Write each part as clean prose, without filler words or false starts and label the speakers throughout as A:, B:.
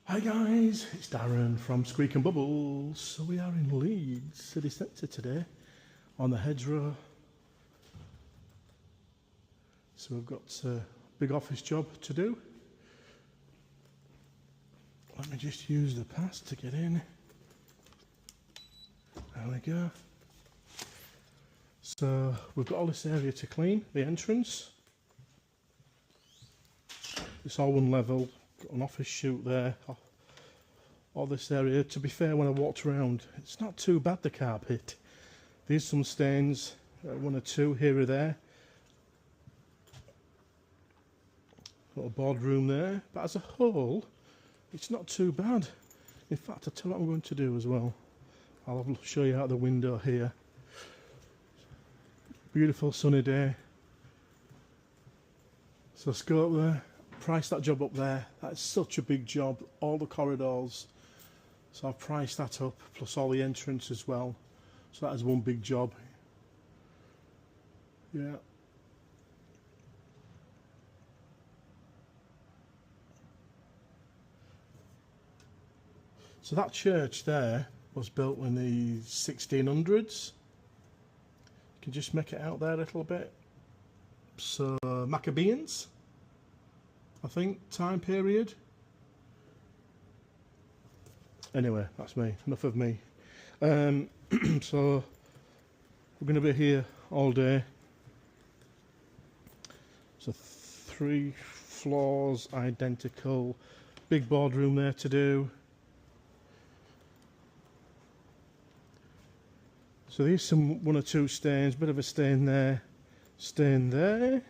A: Hi guys, it's Darren from Squeak and Bubbles. So we are in Leeds city centre today on the hedgerow. So we've got a big office job to do. Let me just use the pass to get in. There we go. So we've got all this area to clean, the entrance. It's all one level, got an office chute there. All this area, to be fair, when I walked around, it's not too bad, the carpet. There's some stains, one or two here or there. Little boardroom there, but as a whole, it's not too bad. In fact, I'll tell you what I'm going to do as well. I'll show you out the window here. Beautiful sunny day. So let's go up there, price that job up there. That's such a big job, all the corridors. So I've priced that up, plus all the entrance as well. So that is one big job. Yeah. So that church there was built in the 1600s. You can just make it out there a little bit. So Maccabeans, I think, time period. Anyway, that's me, enough of me. So we're going to be here all day. So 3 floors, identical. Big boardroom there to do. So there's one or two stains, bit of a stain there, stain there.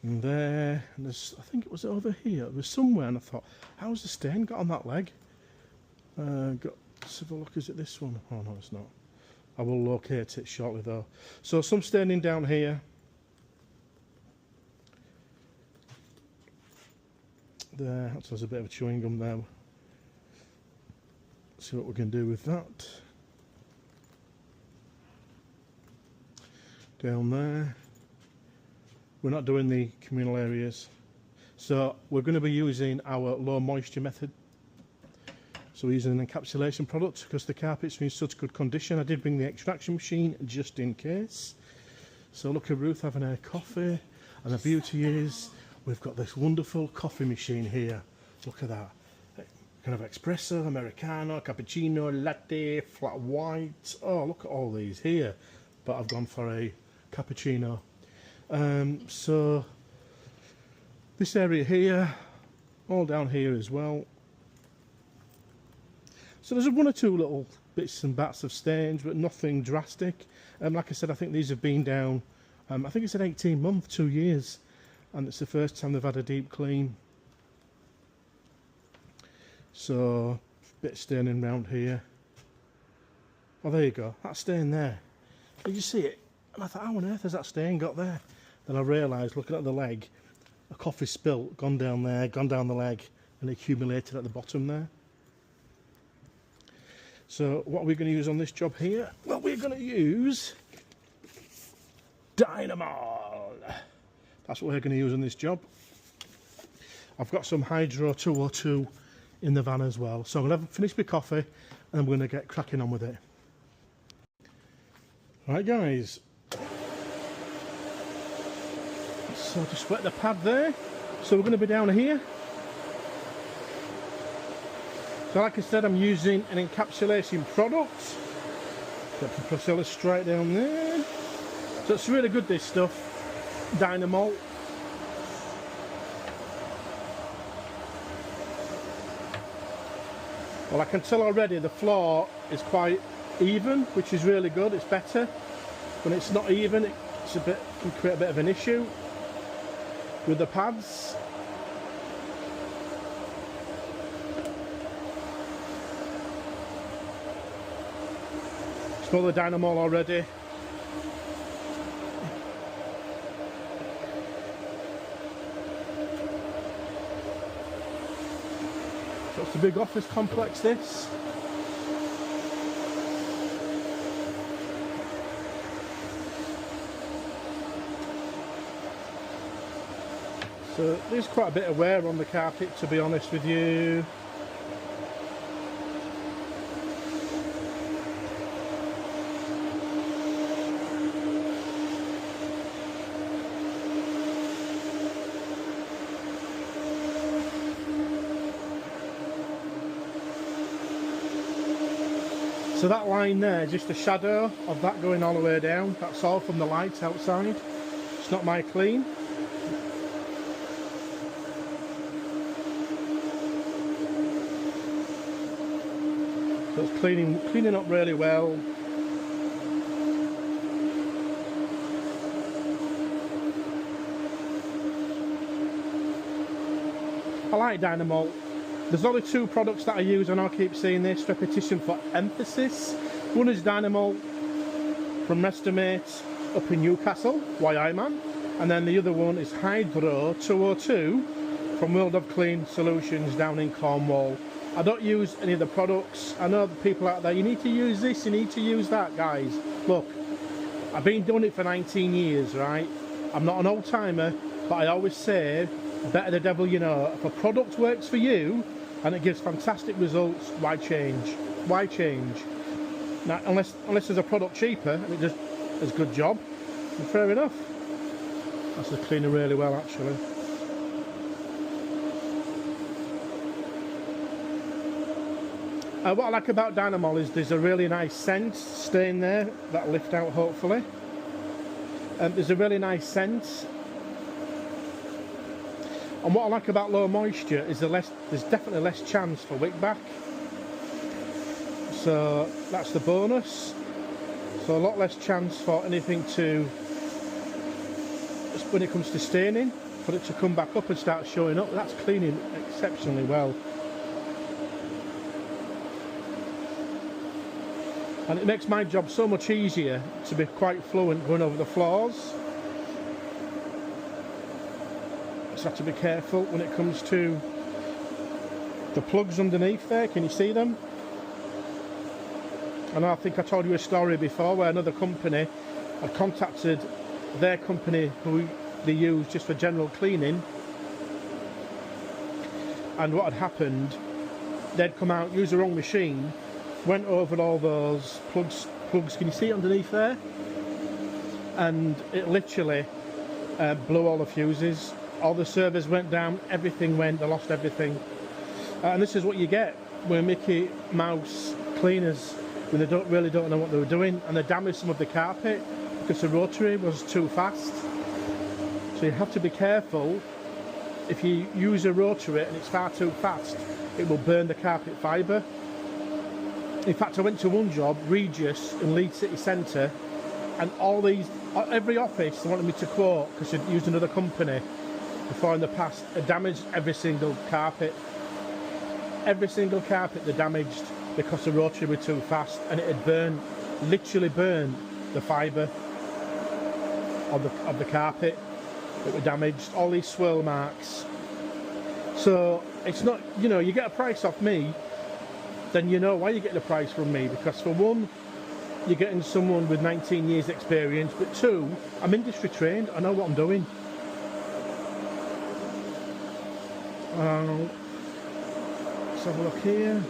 A: And there, and there's, I think it was over here, it was somewhere, and I thought, how's the stain got on that leg? Let's have a look, is it this one? Oh no, it's not. I will locate it shortly though. So some staining down here. There, that's a bit of a chewing gum there. See what we can do with that. Down there. We're not doing the communal areas. So we're going to be using our low moisture method. So we're using an encapsulation product because the carpet's in such good condition. I did bring the extraction machine just in case. So look at Ruth having her coffee. And the beauty is we've got this wonderful coffee machine here. Look at that. Kind of espresso, americano, cappuccino, latte, flat white. Oh, look at all these here. But I've gone for a cappuccino. So this area here, all down here as well. So there's one or two little bits and bats of stains, but nothing drastic. Like I said, I think these have been down, I think it's an 18 month, 2 years, and it's the first time they've had a deep clean. So bit of staining around here. Oh, there you go, that stain there. Did you see it? And I thought, how on earth has that stain got there? Then I realised, looking at the leg, a coffee spilt, gone down there, gone down the leg, and accumulated at the bottom there. So what are we going to use on this job here? Well, we're going to use Dynamol. That's what we're going to use on this job. I've got some Hydro 202 in the van as well. So I'm going to finish my coffee and I'm going to get cracking on with it. Right guys. So just wet the pad there. So we're going to be down here. So like I said, I'm using an encapsulation product. Got the Priscilla straight down there. So it's really good, this stuff. Dynamol. Well, I can tell already the floor is quite even, which is really good. It's better. When it's not even, it's can create a bit of an issue with the pads. Smell the Dynamol already. So it's a big office complex, this. So there's quite a bit of wear on the carpet, to be honest with you. So that line there, just a shadow of that going all the way down. That's all from the lights outside. It's not my clean. So it's cleaning up really well. I like Dynamo. There's only two products that I use, and I'll keep saying this, repetition for emphasis. One is Dynamo from Restomate up in Newcastle, YI-Man, and then the other one is Hydro 202 from World of Clean Solutions down in Cornwall. I don't use any of the products. I know the people out there, you need to use this, you need to use that, guys. Look, I've been doing it for 19 years, right? I'm not an old timer, but I always say, better the devil you know. If a product works for you and it gives fantastic results, why change? Why change? Now, unless there's a product cheaper and it just does a good job, then fair enough. That's cleaning really well, actually. What I like about Dynamo is there's a really nice scent staying there that'll lift out, hopefully. There's a really nice scent. And what I like about low moisture is there's definitely less chance for wick back. So that's the bonus. So a lot less chance for anything to, when it comes to staining, for it to come back up and start showing up. That's cleaning exceptionally well. And it makes my job so much easier to be quite fluent going over the floors. Just have to be careful when it comes to the plugs underneath there. Can you see them? And I think I told you a story before where another company had contacted their company who they use just for general cleaning, and what had happened, they'd come out, use the wrong machine, went over all those plugs, can you see it underneath there? And it literally blew all the fuses. All the servers went down, everything went, they lost everything. And this is what you get with Mickey Mouse cleaners, when they really don't know what they were doing, and they damaged some of the carpet because the rotary was too fast. So you have to be careful. If you use a rotary and it's far too fast, it will burn the carpet fibre. In fact, I went to one job, Regis, in Leeds city centre, and every office they wanted me to quote, because they'd used another company before in the past, had damaged every single carpet. Every single carpet they damaged because the rotary were too fast, and it had literally burned the fibre of the carpet that were damaged, all these swirl marks. So it's not, you get a price off me, then you know why you're getting a price from me, because for one, you're getting someone with 19 years experience, but two, I'm industry trained, I know what I'm doing. Let's have a look here.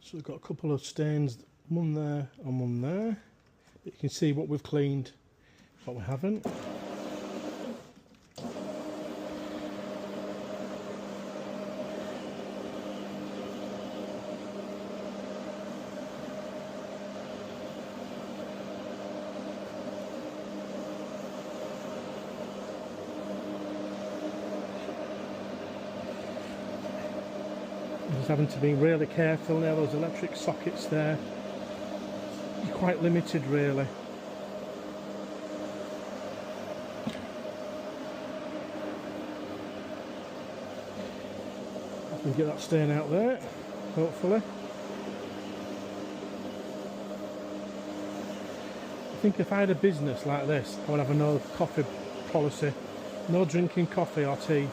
A: So we've got a couple of stains, one there and one there. You can see what we've cleaned but we haven't. Just having to be really careful now, those electric sockets there. You're quite limited really. I can get that stain out there, hopefully. I think if I had a business like this, I would have a no coffee policy. No drinking coffee or tea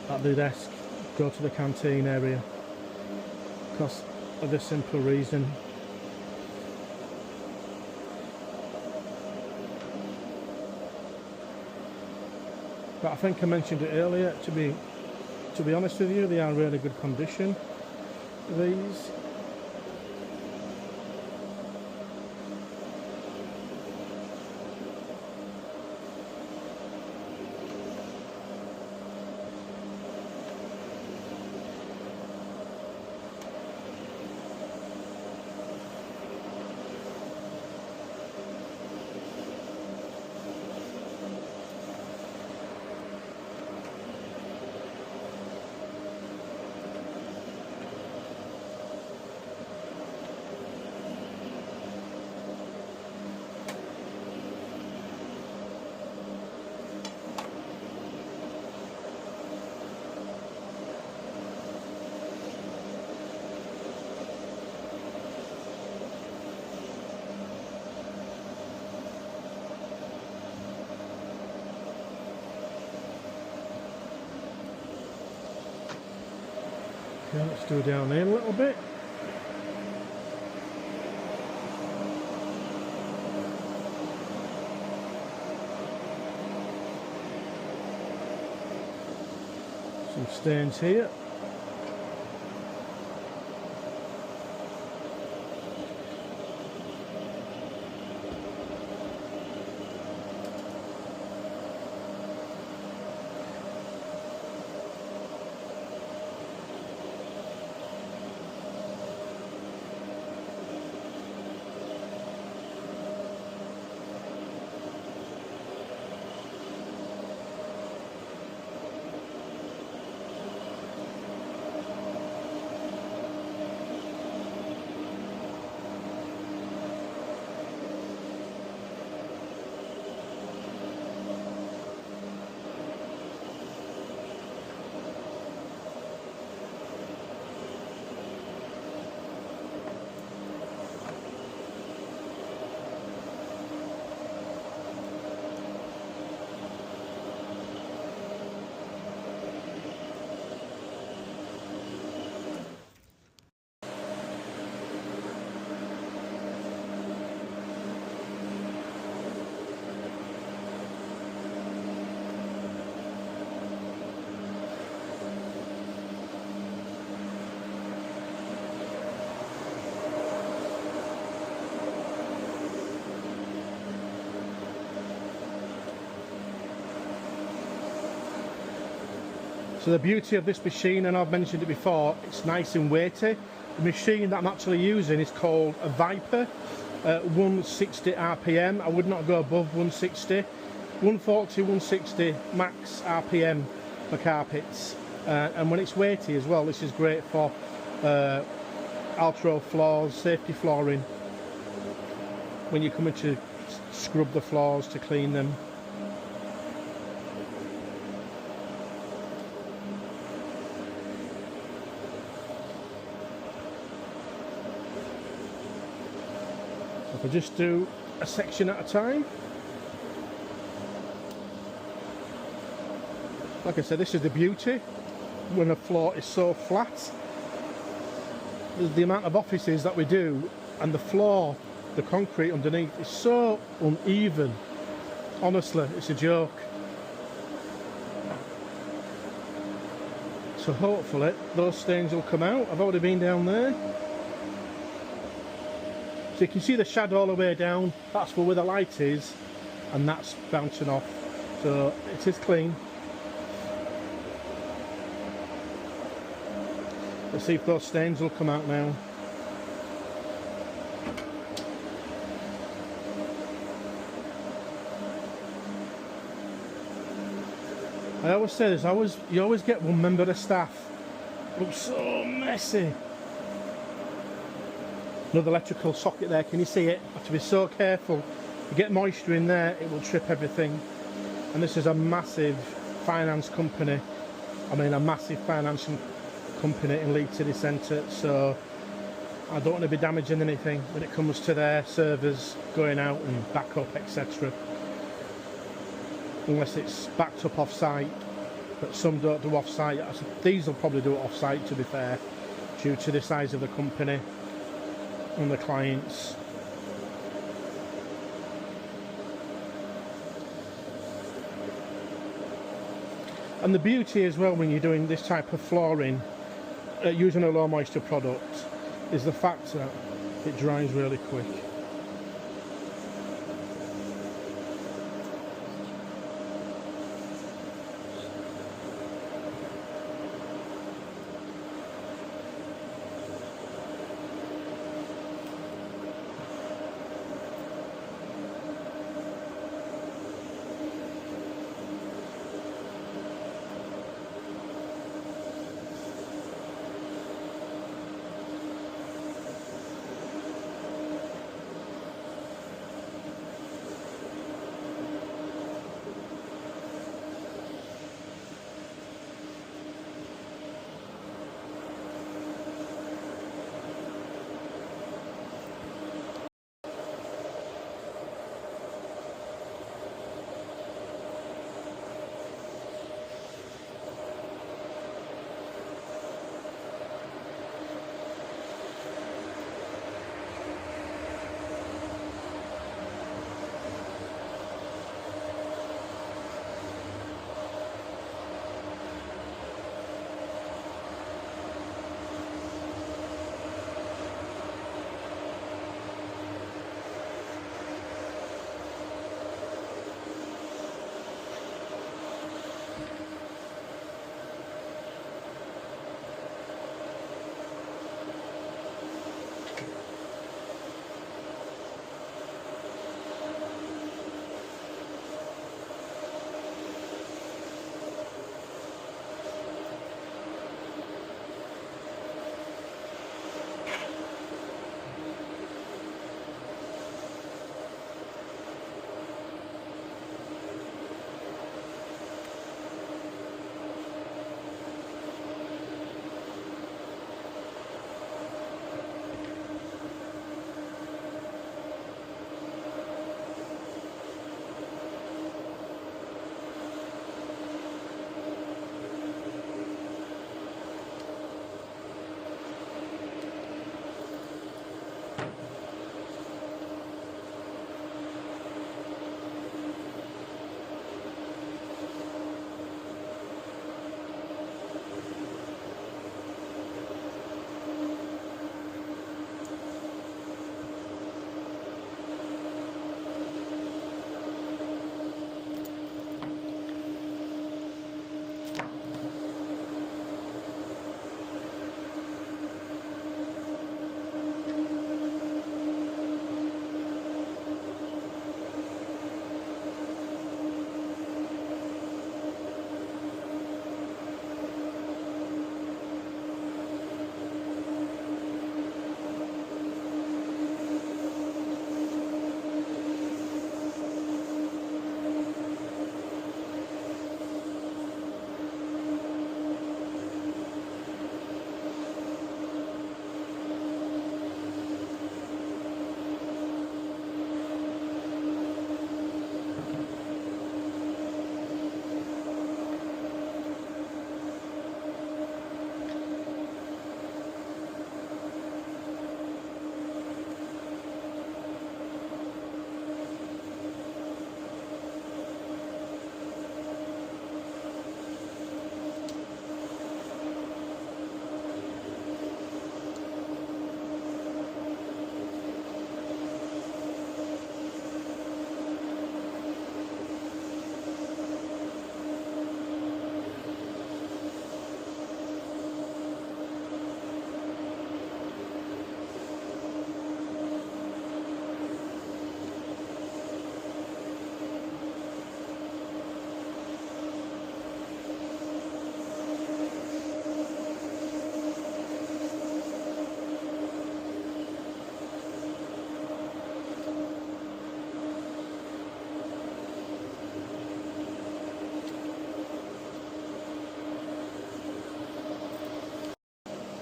A: at the desk. Go to the canteen area. Because of this simple reason. But I think I mentioned it earlier, to be honest with you, they are in really good condition, these. Okay, let's do down here a little bit. Some stains here. So the beauty of this machine, and I've mentioned it before, it's nice and weighty. The machine that I'm actually using is called a Viper, 160 RPM. I would not go above 160. 140, 160 max RPM for carpets. And when it's weighty as well, this is great for Altro floors, safety flooring. When you're coming to scrub the floors, to clean them. If I just do a section at a time. Like I said, this is the beauty when a floor is so flat. The amount of offices that we do, and the floor, the concrete underneath is so uneven. Honestly, it's a joke. So hopefully those stains will come out. I've already been down there. So you can see the shadow all the way down. That's where the light is. and that's bouncing off. So it is clean. Let's see if those stains will come out now. I always say this, you always get one member of staff. It looks so messy. Another electrical socket there, can you see it? You have to be so careful. You get moisture in there, it will trip everything. And this is a massive finance company. I mean a massive financial company in Leeds City Centre, so I don't want to be damaging anything when it comes to their servers going out and backup, etc. Unless it's backed up off-site, but some don't do off-site. These will probably do it off-site, to be fair, due to the size of the company and the clients. And the beauty as well when you're doing this type of flooring, using a low moisture product, is the fact that it dries really quick.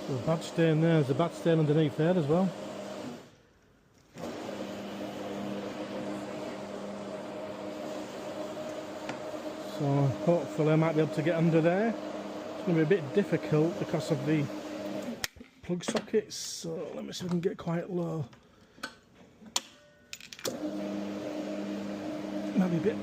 A: The bad stain there, there's a bad stain underneath there as well. So hopefully I might be able to get under there. It's going to be a bit difficult because of the plug sockets, so let me see if I can get quite low. Might be a bit.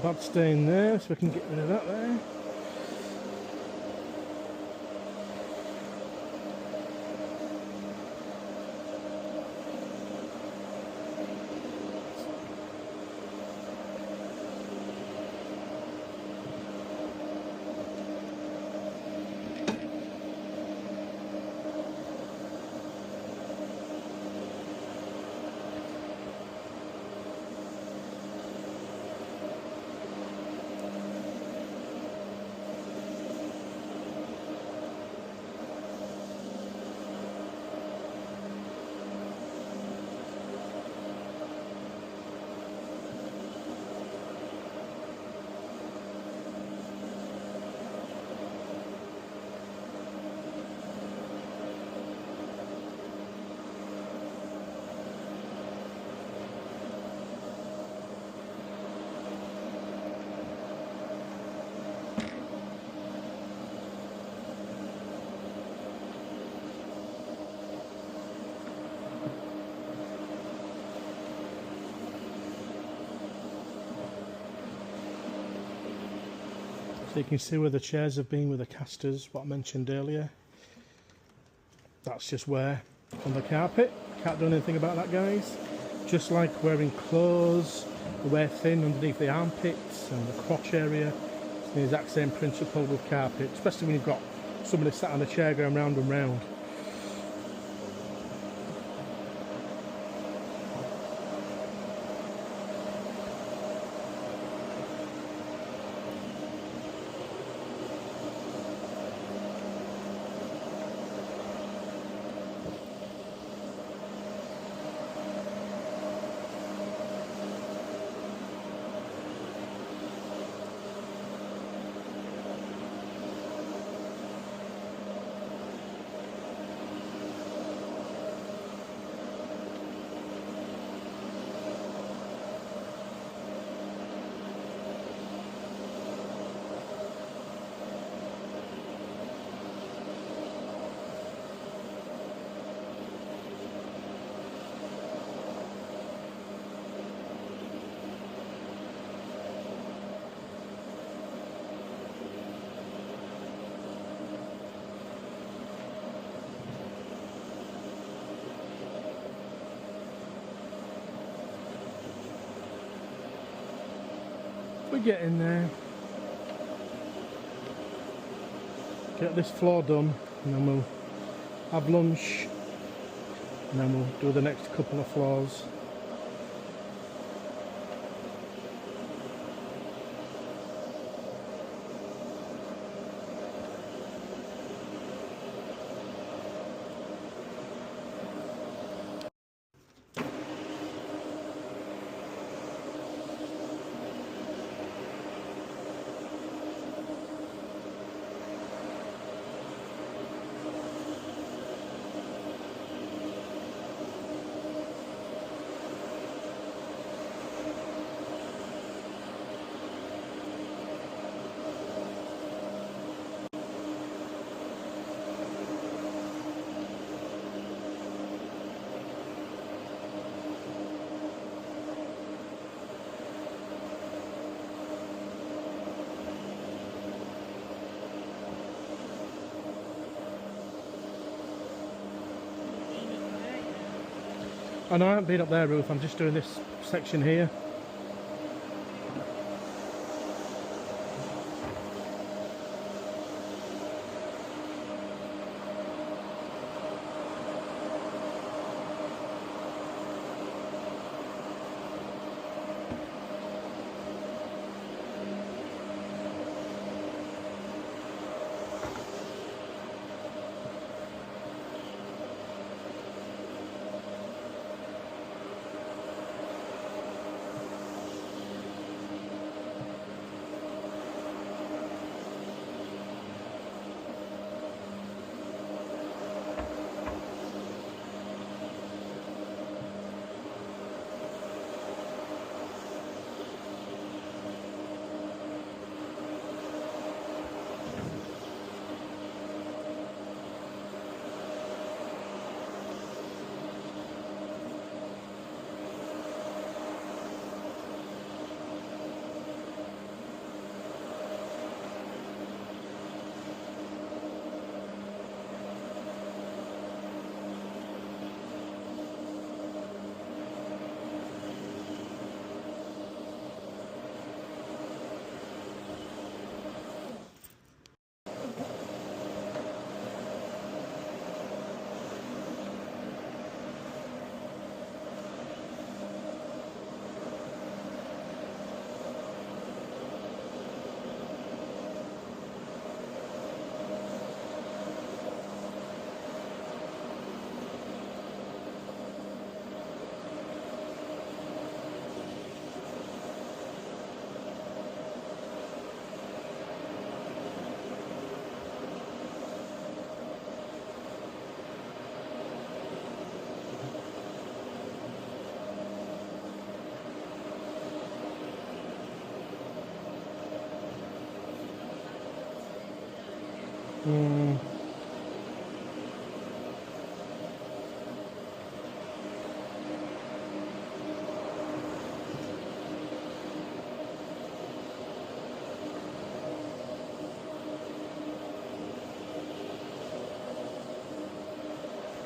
A: Bad stain there, so we can get rid of that there. So you can see where the chairs have been with the casters, what I mentioned earlier. That's just wear on the carpet. Can't do anything about that, guys. Just like wearing clothes, they wear thin underneath the armpits and the crotch area. It's the exact same principle with carpet, especially when you've got somebody sat on a chair going round and round. We get in there, get this floor done, and then we'll have lunch, and then we'll do the next couple of floors. And I haven't been up there, Ruth, I'm just doing this section here.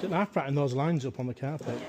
A: It's a knife writing those lines up on the carpet.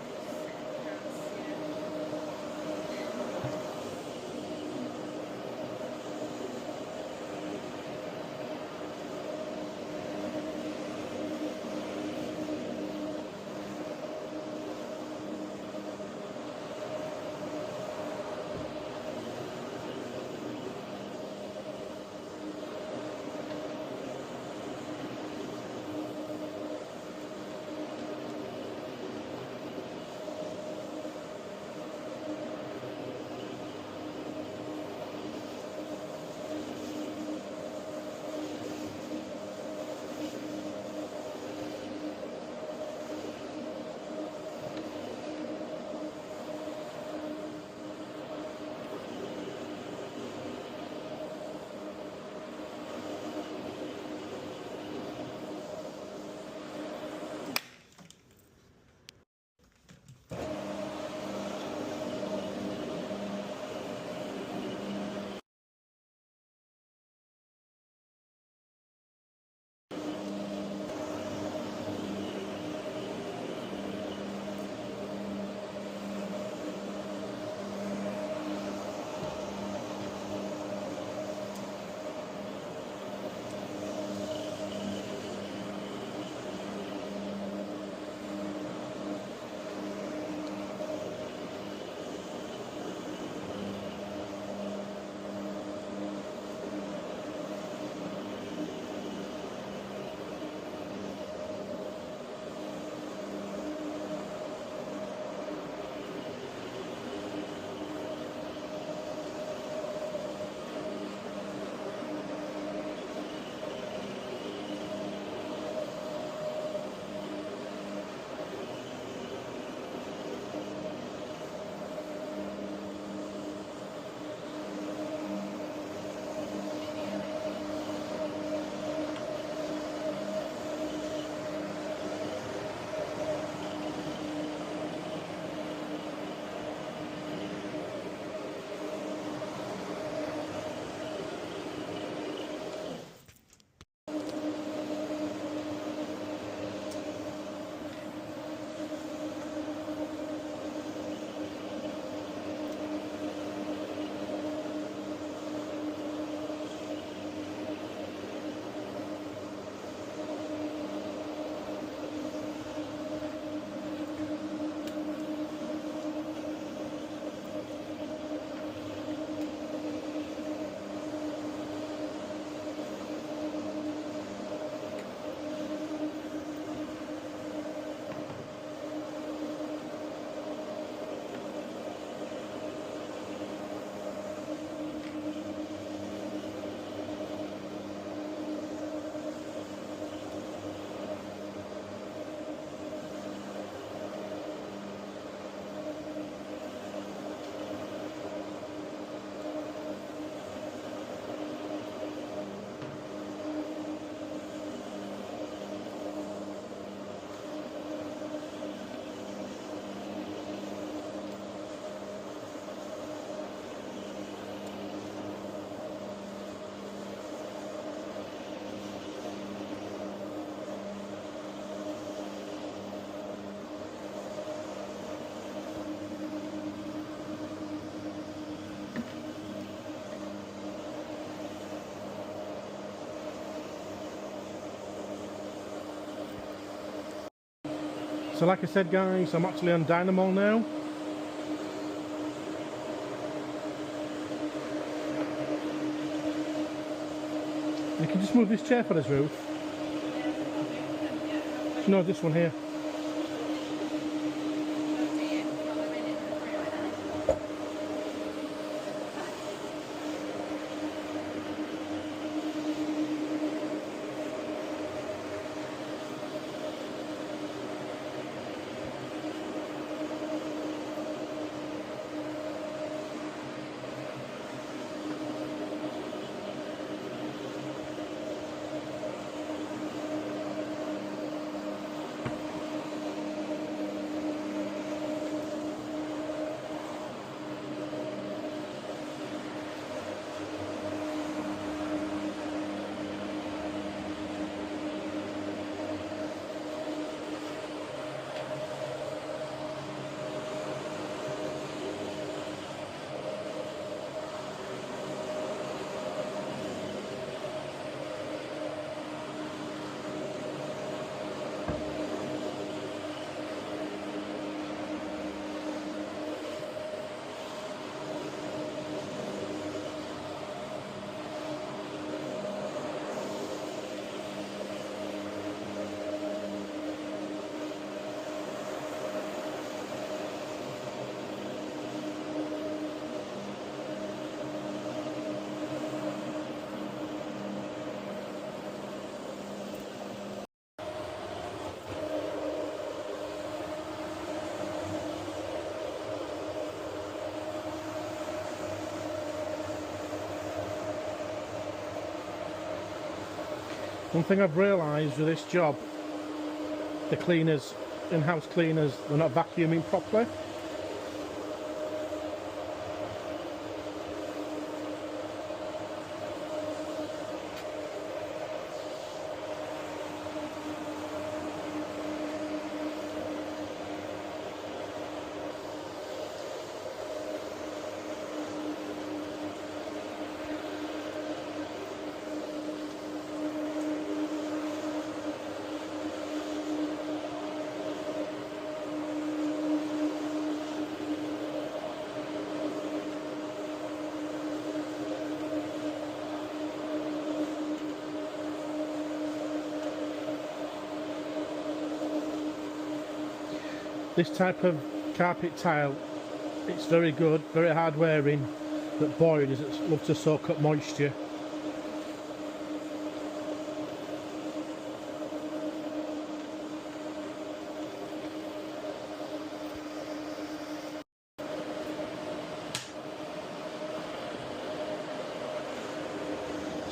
A: So like I said guys, I'm actually on Dynamo now. You can just move this chair for us, Ruth. No, this one here. One thing I've realised with this job, the cleaners, in-house cleaners, they're not vacuuming properly. This type of carpet tile, it's very good, very hard wearing, but boy does it love to soak up moisture.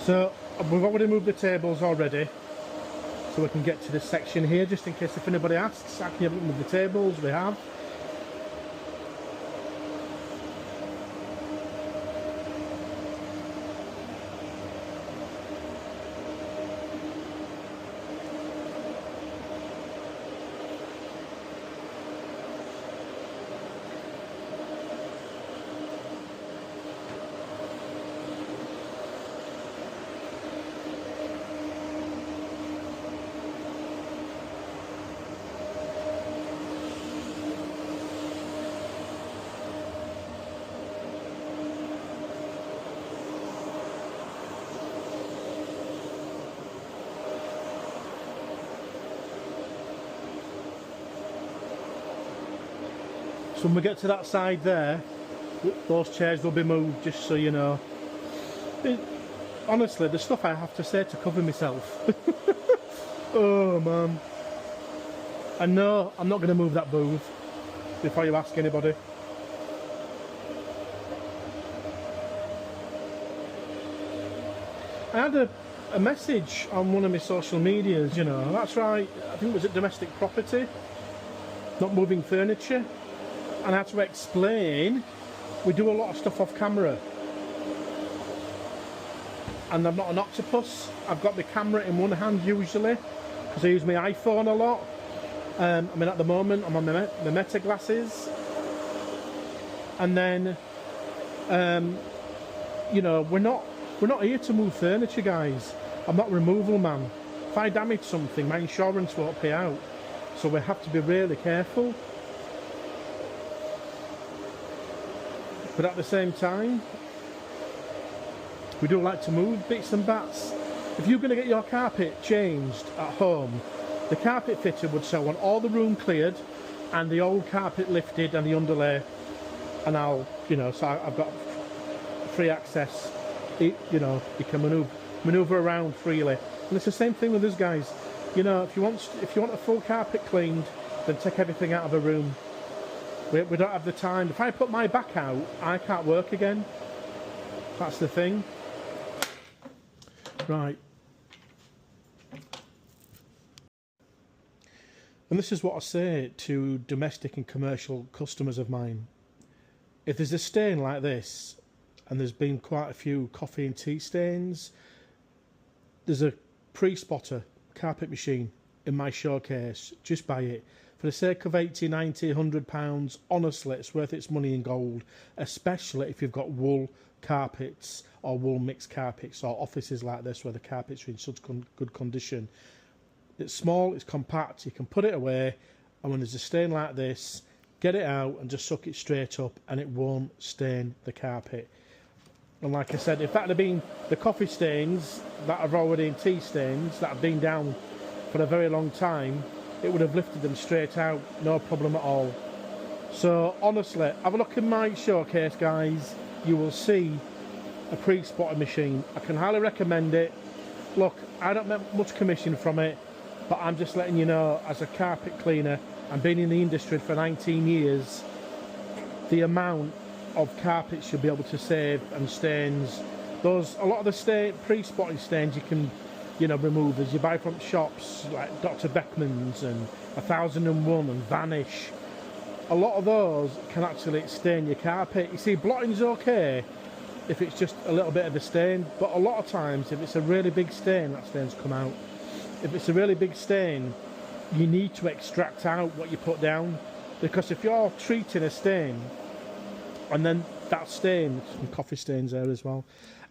A: So we've already moved the tables already, so we can get to this section here, just in case if anybody asks, how can you move the tables? We have. So when we get to that side there, those chairs will be moved, just so you know. Honestly, the stuff I have to say to cover myself. Oh man. And no, I'm not going to move that booth, before you ask anybody. I had a message on one of my social medias, you know, that's right, I think it was at Domestic Property, not moving furniture. And I had to explain, we do a lot of stuff off camera. And I'm not an octopus. I've got the camera in one hand usually, because I use my iPhone a lot. I mean, at the moment, I'm on my Meta glasses. And then, you know, we're not here to move furniture, guys. I'm not a removal man. If I damage something, my insurance won't pay out. So we have to be really careful. But at the same time, we do like to move bits and bats. If you're going to get your carpet changed at home, the carpet fitter would say, I want all the room cleared and the old carpet lifted and the underlay, and I'll, you know, so I've got free access. You know, you can maneuver around freely. And it's the same thing with us guys. You know, if you want a full carpet cleaned, then take everything out of a room. We don't have the time. If I put my back out, I can't work again. That's the thing. Right. And this is what I say to domestic and commercial customers of mine. If there's a stain like this, and there's been quite a few coffee and tea stains, there's a pre-spotter carpet machine in my showcase. Just buy it. For the sake of 80, 90, £100, honestly, it's worth its money in gold, especially if you've got wool carpets or wool mixed carpets or offices like this where the carpets are in such good condition. It's small, it's compact, you can put it away, and when there's a stain like this, get it out and just suck it straight up and it won't stain the carpet. And like I said, if that had been the coffee stains that are already in tea stains that have been down for a very long time, it would have lifted them straight out, no problem at all. So honestly, have a look in my showcase, guys. You will see a pre-spotter machine. I can highly recommend it. Look, I don't make much commission from it, but I'm just letting you know, as a carpet cleaner, I've been in the industry for 19 years, the amount of carpets you'll be able to save and stains. A lot of the pre-spotting stains you can you know, removers you buy from shops like Dr. Beckman's and 1001 and Vanish. A lot of those can actually stain your carpet. You see, blotting's okay if it's just a little bit of a stain, but a lot of times if it's a really big stain, that stain's come out. If it's a really big stain, you need to extract out what you put down, because if you're treating a stain and then that stain, some coffee stains there as well,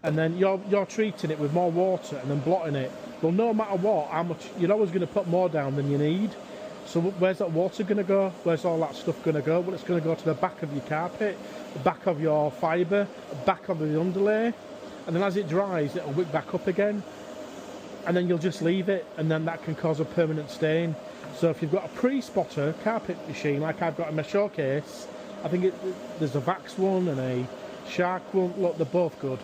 A: and then you're treating it with more water and then blotting it, well, no matter what, how much, you're always going to put more down than you need. So where's that water going to go? Where's all that stuff going to go? Well, it's going to go to the back of your carpet, the back of your fibre, the back of the underlay, and then as it dries, it'll wick back up again, and then you'll just leave it, and then that can cause a permanent stain. So if you've got a pre-spotter carpet machine like I've got in my showcase, I think there's a Vax one and a Shark one. Look, they're both good.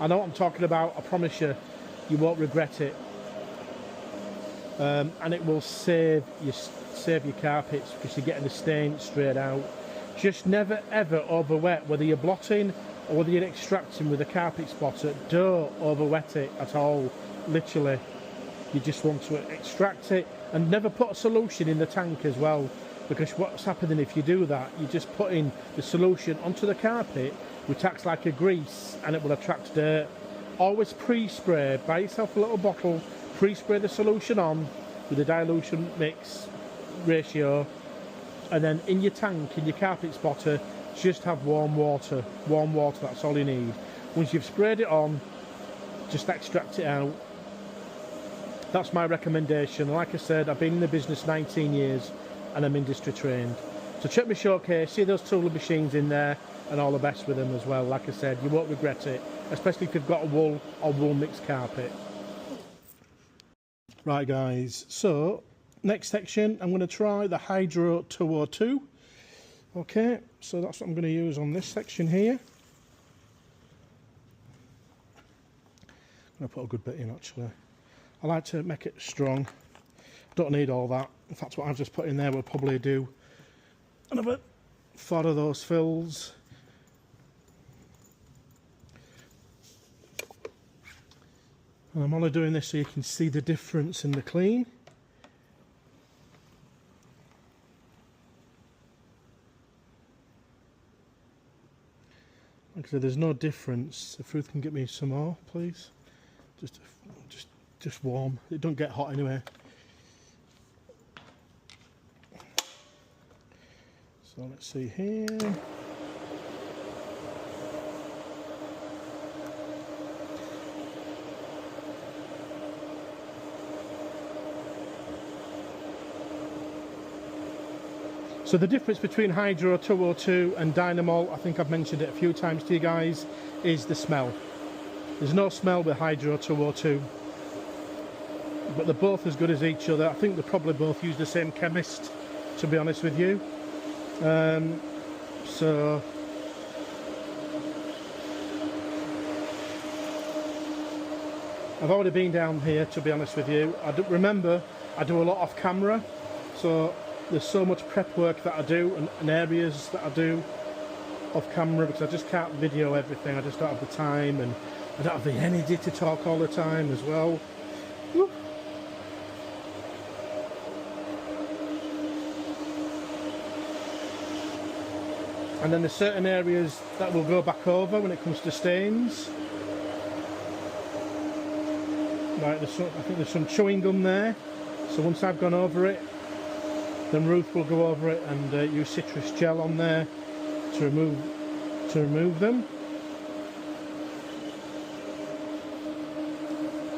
A: I know what I'm talking about. I promise you, you won't regret it. And it will save your carpets, because you're getting the stain straight out. Just never ever over wet, whether you're blotting or whether you're extracting with a carpet spotter. Don't over wet it at all. Literally, you just want to extract it, and never put a solution in the tank as well, because what's happening if you do that, you're just putting the solution onto the carpet, which acts like a grease, and it will attract dirt. Always pre-spray. Buy yourself a little bottle, pre-spray the solution on with a dilution mix ratio, and then in your tank, in your carpet spotter, just have warm water. Warm water, that's all you need. Once you've sprayed it on, just extract it out. That's my recommendation. Like I said, I've been in the business 19 years and I'm industry trained. So check my showcase, see those tool machines in there, and all the best with them as well. Like I said, you won't regret it, especially if you've got a wool or wool mixed carpet. Right guys, so next section, I'm going to try the Hydro 202. Okay, so that's what I'm going to use on this section here. I'm going to put a good bit in actually. I like to make it strong. Don't need all that. If that's what I've just put in there, we'll probably do another 4 of those fills. And I'm only doing this so you can see the difference in the clean. Like I said, there's no difference. If Ruth can get me some more, please. Just warm. It don't get hot anyway. So let's see here. So the difference between Hydro 202 and Dynamol, I think I've mentioned it a few times to you guys, is the smell. There's no smell with Hydro 202, but they're both as good as each other. I think they probably both use the same chemist, to be honest with you. So I've already been down here, to be honest with you. Remember, I do a lot off camera, so there's so much prep work that I do and areas that I do off camera, because I just can't video everything. I just don't have the time, and I don't have the energy to talk all the time as well. Woo. And then there's certain areas that will go back over when it comes to stains. Right, I think there's some chewing gum there. So once I've gone over it, then Ruth will go over it and use citrus gel on there to remove them.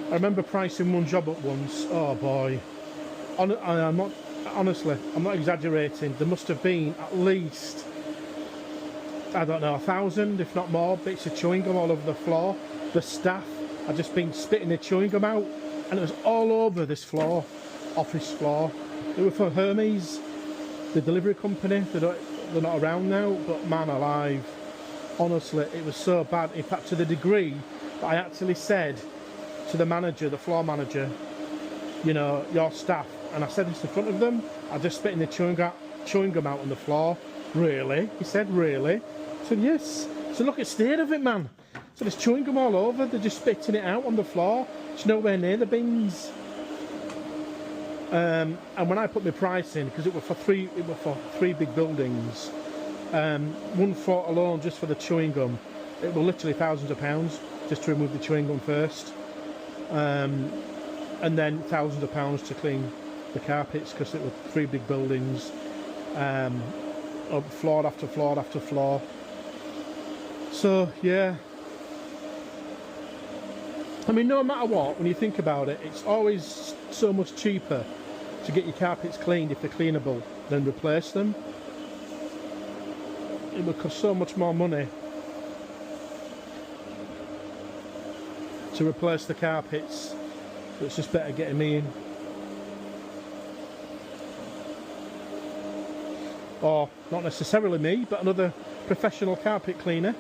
A: I remember pricing one job at once. Oh boy, honestly, I'm not exaggerating. There must have been at least, I don't know, 1,000, if not more, bits of chewing gum all over the floor. The staff had just been spitting the chewing gum out, and it was all over this floor, office floor. They were for Hermes, the delivery company. They're not around now, but man alive, honestly, it was so bad. In fact, to the degree that I actually said to the manager, the floor manager, you know, your staff, and I said this in front of them, I just spitting the chewing gum out on the floor. Really? He said, really? I said, yes. So look at the state of it, man. So there's chewing gum all over. They're just spitting it out on the floor. It's nowhere near the bins. And when I put my price in, because it were for three big buildings, one floor alone just for the chewing gum, it were literally thousands of pounds just to remove the chewing gum first, and then thousands of pounds to clean the carpets, because it were three big buildings, floor after floor after floor. So yeah, I mean, no matter what, when you think about it, it's always so much cheaper to get your carpets cleaned if they're cleanable than replace them. It would cost so much more money to replace the carpets, so it's just better getting me in. Or not necessarily me, but another professional carpet cleaner.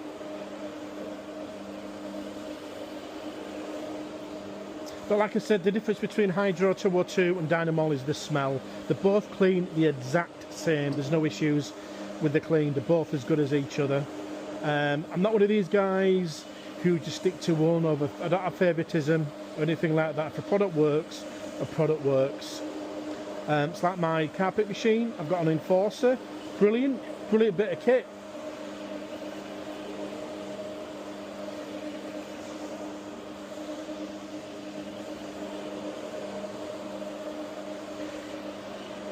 A: But like I said, the difference between Hydro 202 and Dynamol is the smell. They both clean the exact same. There's no issues with the clean. They're both as good as each other. I'm not one of these guys who just stick to one over. I don't have favouritism or anything like that. If a product works, a product works. It's like my carpet machine. I've got an Enforcer. Brilliant bit of kit.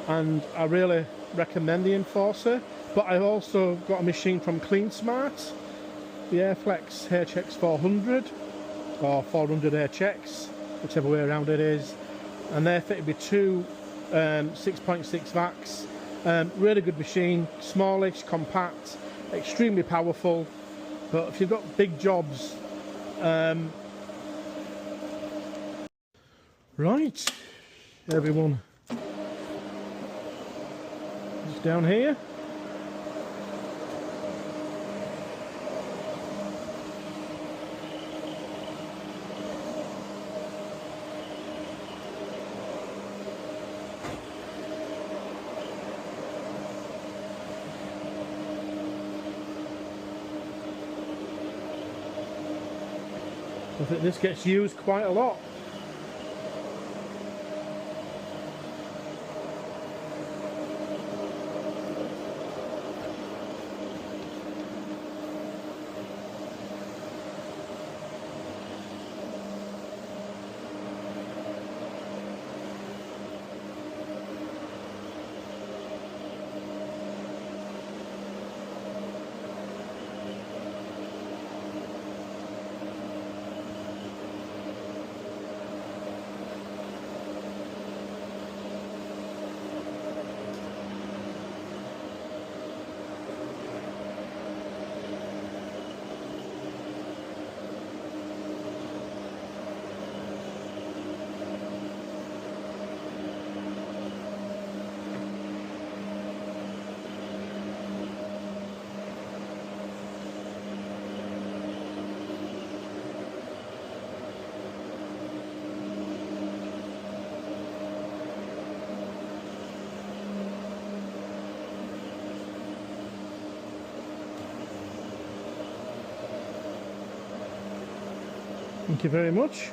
A: And I really recommend the Enforcer. But I've also got a machine from Clean Smart, the Airflex HX 400 or 400 HX, whichever way around it is, and they're fitted with two 6.6 vacs. Really good machine, smallish, compact, extremely powerful. But if you've got big jobs, right, everyone, just down here. I think this gets used quite a lot. Thank you very much.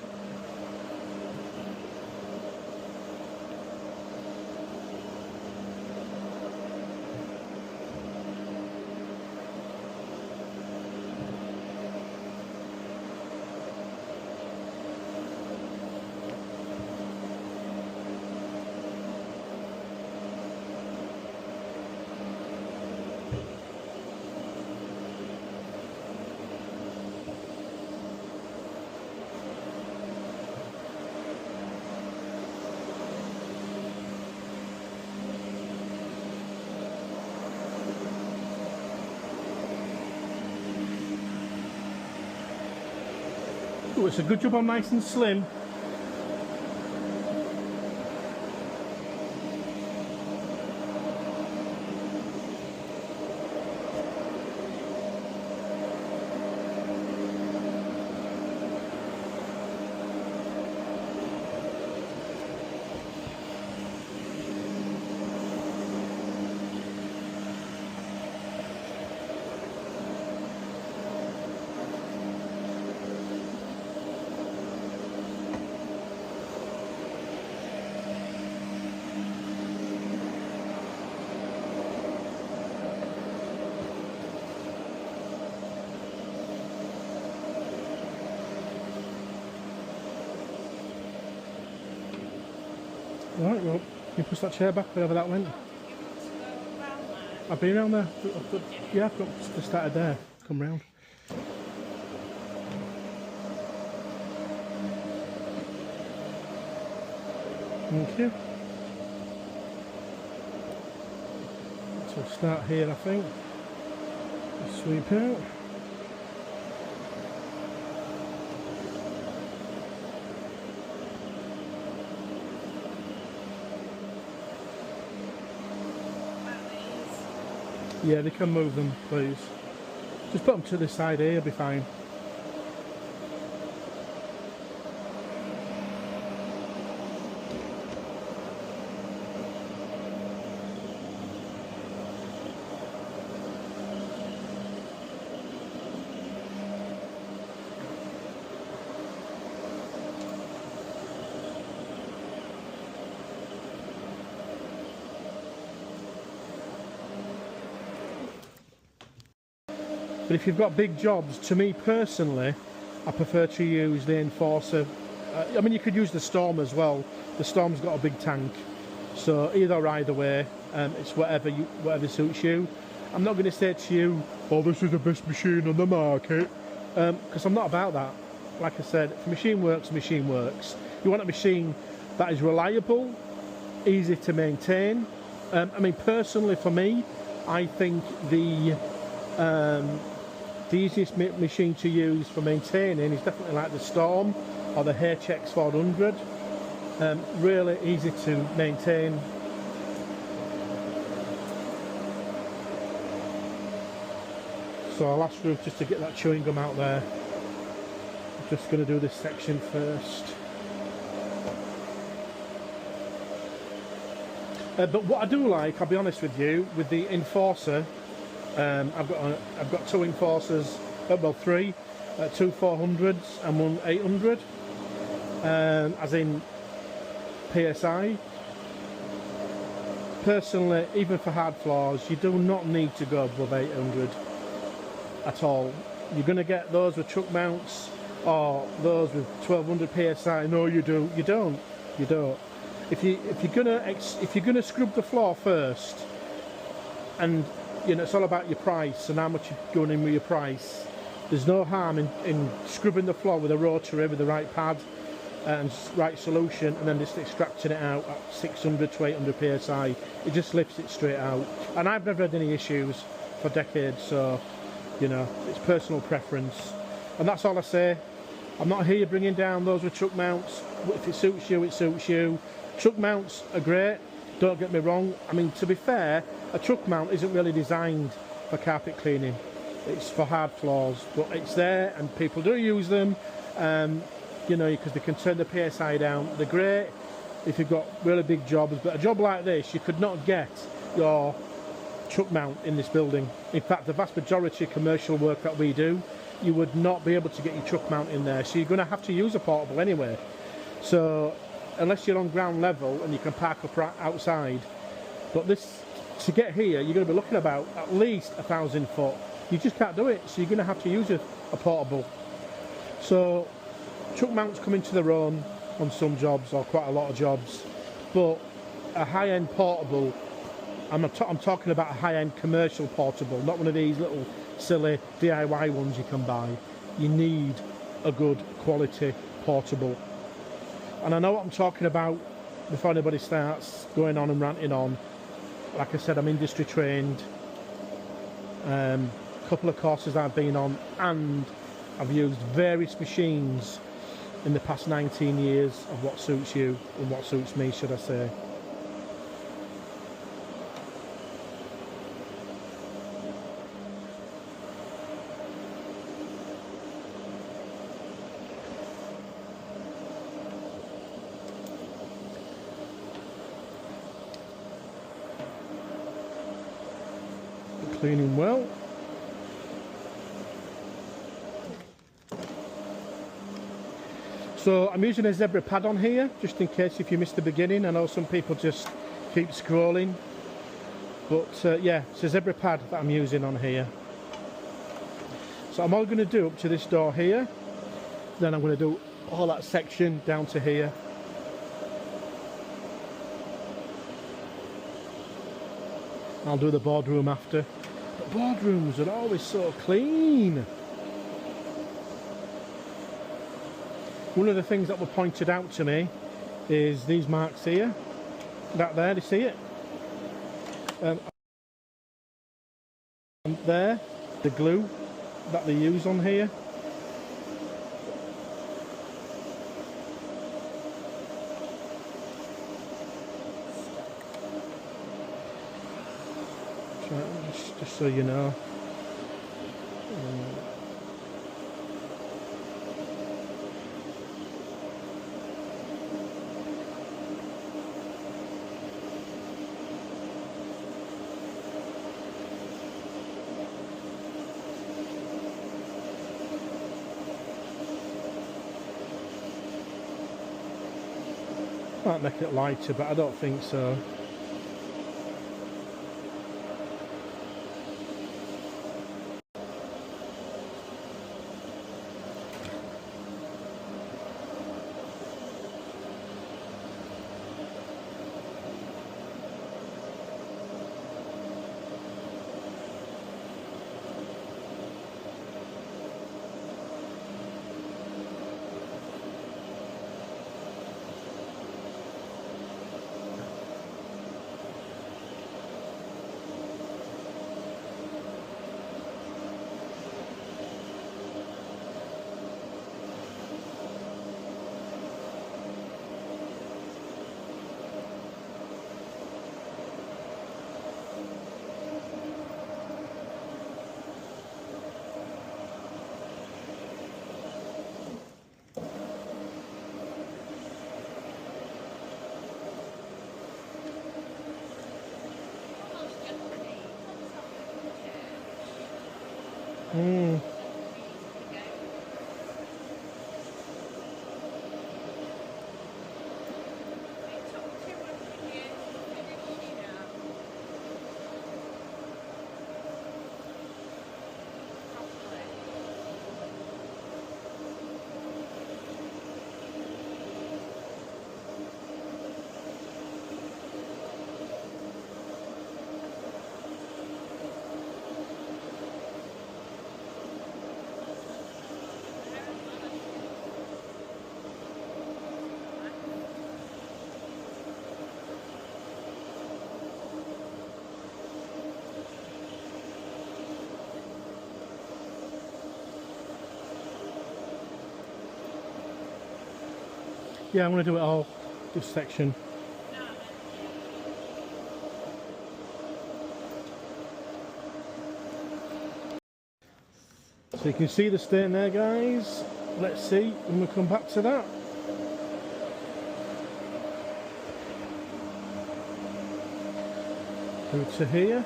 A: Ooh, it's a good job I'm nice and slim. Right, well, you push that chair back wherever that went. I've been around there. Yeah, I've got just started there. Come round. Thank you. So start here, I think. Sweep out. Yeah, they can move them, please. Just put them to the side here, you'll be fine. But if you've got big jobs, to me personally, I prefer to use the Enforcer. I mean, you could use the Storm as well. The Storm's got a big tank, so either way, it's whatever suits you. I'm not going to say to you, "Oh, this is the best machine on the market," because I'm not about that. Like I said, if a machine works, machine works. You want a machine that is reliable, easy to maintain. I mean, personally, for me, I think the easiest machine to use for maintaining is definitely like the Storm or the HX 400. Really easy to maintain. So I'll ask Ruth just to get that chewing gum out there. I'm just going to do this section first. But what I do like, I'll be honest with you, with the Enforcer, I've got two Enforcers, well, three, two 400s and one 800, as in PSI. Personally, even for hard floors, you do not need to go above 800 at all. You're going to get those with truck mounts or those with 1200 PSI. No, you do. You don't. You don't. If you're gonna scrub the floor first, and you know, it's all about your price and how much you're going in with your price. There's no harm in scrubbing the floor with a rotary with the right pad and right solution, and then just extracting it out at 600 to 800 PSI. It just lifts it straight out. And I've never had any issues for decades, so, you know, it's personal preference. And that's all I say. I'm not here bringing down those with truck mounts. If it suits you, it suits you. Truck mounts are great, don't get me wrong. I mean, to be fair, a truck mount isn't really designed for carpet cleaning. It's for hard floors, but it's there and people do use them, you know, because they can turn the PSI down. They're great if you've got really big jobs, but a job like this, you could not get your truck mount in this building. In fact, the vast majority of commercial work that we do, you would not be able to get your truck mount in there, so you're going to have to use a portable anyway. So unless you're on ground level and you can park up outside, but this, to get here, you're going to be looking about at least 1,000 foot. You just can't do it, so you're going to have to use a portable. So truck mounts come into their own on some jobs, or quite a lot of jobs, but a high-end portable, I'm talking about a high-end commercial portable, not one of these little silly DIY ones you can buy. You need a good quality portable. And I know what I'm talking about before anybody starts going on and ranting on. Like I said, I'm industry trained. A couple of courses I've been on, and I've used various machines in the past 19 years of what suits you and what suits me, should I say. Cleaning well. So I'm using a zebra pad on here, just in case if you missed the beginning. I know some people just keep scrolling, but yeah, it's a zebra pad that I'm using on here. So I'm all going to do up to this door here, then I'm going to do all that section down to here. I'll do the boardroom after. But boardrooms are always so clean. One of the things that were pointed out to me is these marks here. That there, do you see it? And there, the glue that they use on here. Just so you know. Might make it lighter, but I don't think so. Yeah, I'm going to do it all, this section. So you can see the stain there, guys. Let's see when we come back to that. Through to here.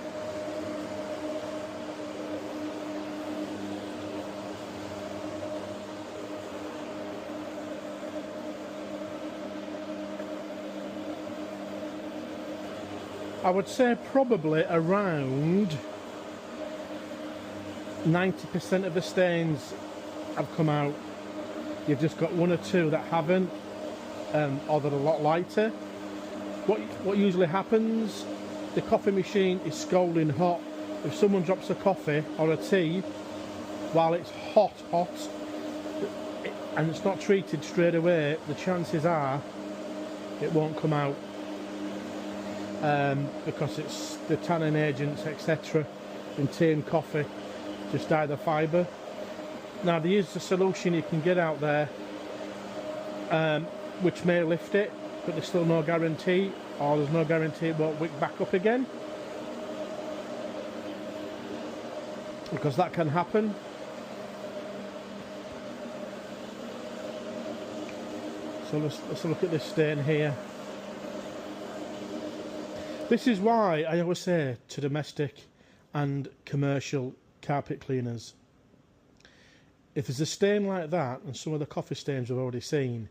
A: I would say probably around 90% of the stains have come out. You've just got one or two that haven't, or that are a lot lighter. What usually happens, the coffee machine is scalding hot. If someone drops a coffee or a tea while it's hot, and it's not treated straight away, the chances are it won't come out. Because it's the tannin agents, etc. in tea and coffee just dye the fibre. Now there is a solution you can get out there which may lift it, but there's still no guarantee, or there's no guarantee it won't wick back up again, because that can happen. So let's look at this stain here. This is why I always say to domestic and commercial carpet cleaners, if there's a stain like that, and some of the coffee stains we've already seen,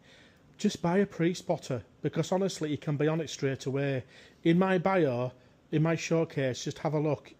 A: just buy a pre-spotter, because honestly you can be on it straight away. In my bio, in my showcase, just have a look,